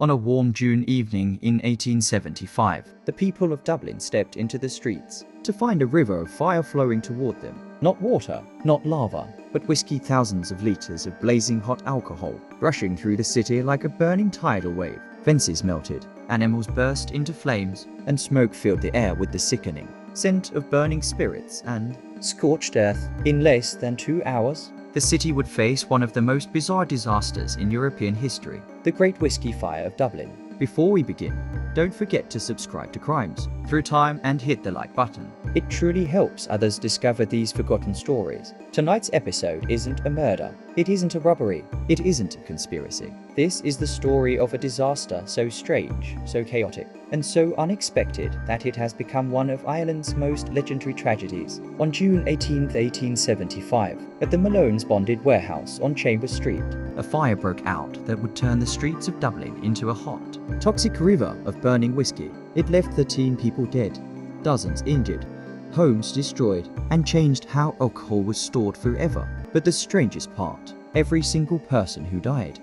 On a warm June evening in 1875, the people of Dublin stepped into the streets to find a river of fire flowing toward them. Not water, not lava, but whiskey. Thousands of liters of blazing hot alcohol rushing through the city like a burning tidal wave. Fences melted, animals burst into flames, and smoke filled the air with the sickening scent of burning spirits and scorched earth. In less than 2 hours, the city would face one of the most bizarre disasters in European history, the Great Whiskey Fire of Dublin. Before we begin, don't forget to subscribe to Crimes Through Time and hit the like button. It truly helps others discover these forgotten stories. Tonight's episode isn't a murder, it isn't a robbery, it isn't a conspiracy. This is the story of a disaster so strange, so chaotic, and so unexpected that it has become one of Ireland's most legendary tragedies. On June 18, 1875, at the Malone's bonded warehouse on Chambers Street, a fire broke out that would turn the streets of Dublin into a hot, toxic river of burning whiskey. It left 13 people dead, dozens injured, homes destroyed, and changed how alcohol was stored forever. But the strangest part, every single person who died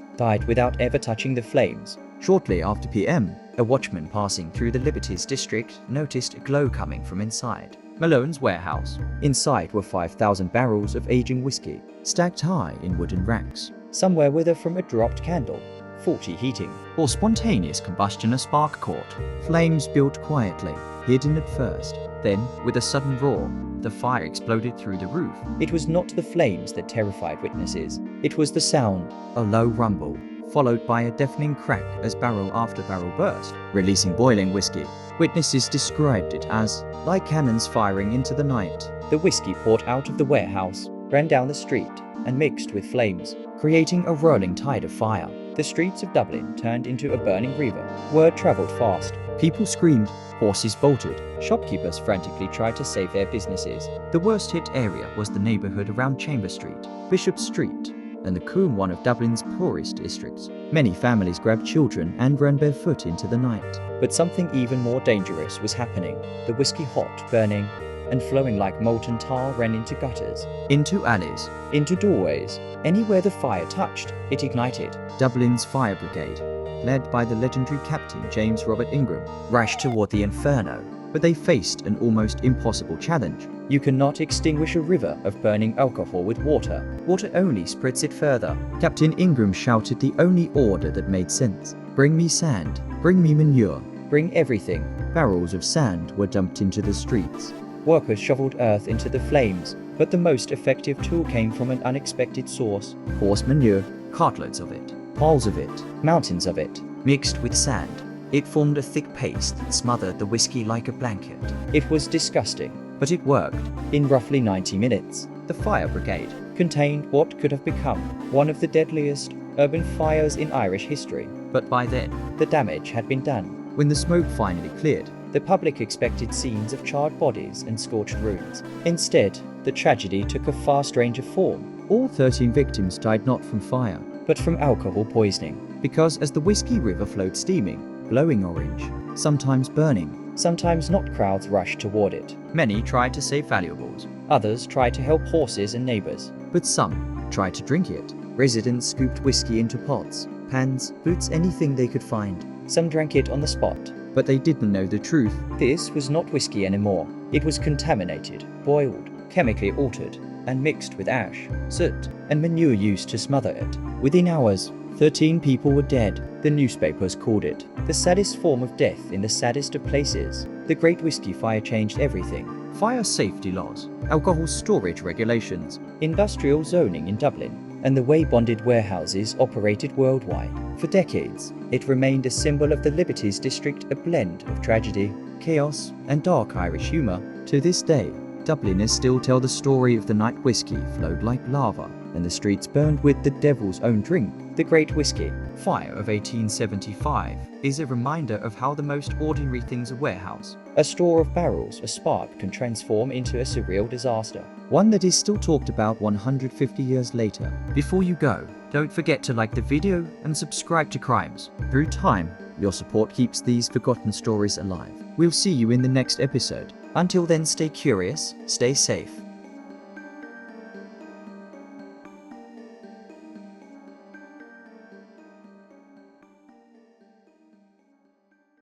without ever touching the flames. Shortly after PM, a watchman passing through the Liberties district noticed a glow coming from inside Malone's warehouse. Inside were 5,000 barrels of aging whiskey, stacked high in wooden racks. Some were whether from a dropped candle, faulty heating, or spontaneous combustion. A spark caught. Flames built quietly, hidden at first. Then, with a sudden roar, the fire exploded through the roof. It was not the flames that terrified witnesses. It was the sound, a low rumble, followed by a deafening crack as barrel after barrel burst, releasing boiling whiskey. Witnesses described it as like cannons firing into the night. The whiskey poured out of the warehouse, ran down the street, and mixed with flames, creating a rolling tide of fire. The streets of Dublin turned into a burning river. Word traveled fast. People screamed, horses bolted, shopkeepers frantically tried to save their businesses. The worst hit area was the neighborhood around Chambers Street, Bishop Street, and the Coombe, one of Dublin's poorest districts. Many families grabbed children and ran barefoot into the night. But something even more dangerous was happening. The whiskey, hot, burning, and flowing like molten tar, ran into gutters, into alleys, into doorways. Anywhere the fire touched, it ignited. Dublin's fire brigade, led by the legendary Captain James Robert Ingram, rushed toward the inferno, but they faced an almost impossible challenge. You cannot extinguish a river of burning alcohol with water. Water only spreads it further. Captain Ingram shouted the only order that made sense. Bring me sand, bring me manure, bring everything. Barrels of sand were dumped into the streets. Workers shoveled earth into the flames, but the most effective tool came from an unexpected source. Horse manure, cartloads of it, piles of it, mountains of it, mixed with sand. It formed a thick paste that smothered the whiskey like a blanket. It was disgusting, but it worked. In roughly 90 minutes, the fire brigade contained what could have become one of the deadliest urban fires in Irish history. But by then, the damage had been done. When the smoke finally cleared, the public expected scenes of charred bodies and scorched ruins. Instead, the tragedy took a far stranger form. All 13 victims died not from fire, but from alcohol poisoning. Because as the whiskey river flowed steaming, glowing orange, sometimes burning, sometimes not, crowds rushed toward it. Many tried to save valuables. Others tried to help horses and neighbors. But some tried to drink it. Residents scooped whiskey into pots, pans, boots, anything they could find. Some drank it on the spot. But they didn't know the truth. This was not whiskey anymore. It was contaminated, boiled, chemically altered, and mixed with ash, soot, and manure used to smother it. Within hours, 13 people were dead. The newspapers called it the saddest form of death in the saddest of places. The Great Whiskey Fire changed everything. Fire safety laws, alcohol storage regulations, industrial zoning in Dublin, and the way bonded warehouses operated worldwide. For decades, it remained a symbol of the Liberties district, a blend of tragedy, chaos, and dark Irish humour. To this day, Dubliners still tell the story of the night whiskey flowed like lava, and the streets burned with the devil's own drink. The Great Whiskey Fire of 1875 is a reminder of how the most ordinary things, a warehouse, a store of barrels, a spark, can transform into a surreal disaster. One that is still talked about 150 years later. Before you go, don't forget to like the video and subscribe to Crimes Through Time. Your support keeps these forgotten stories alive. We'll see you in the next episode. Until then, stay curious, stay safe,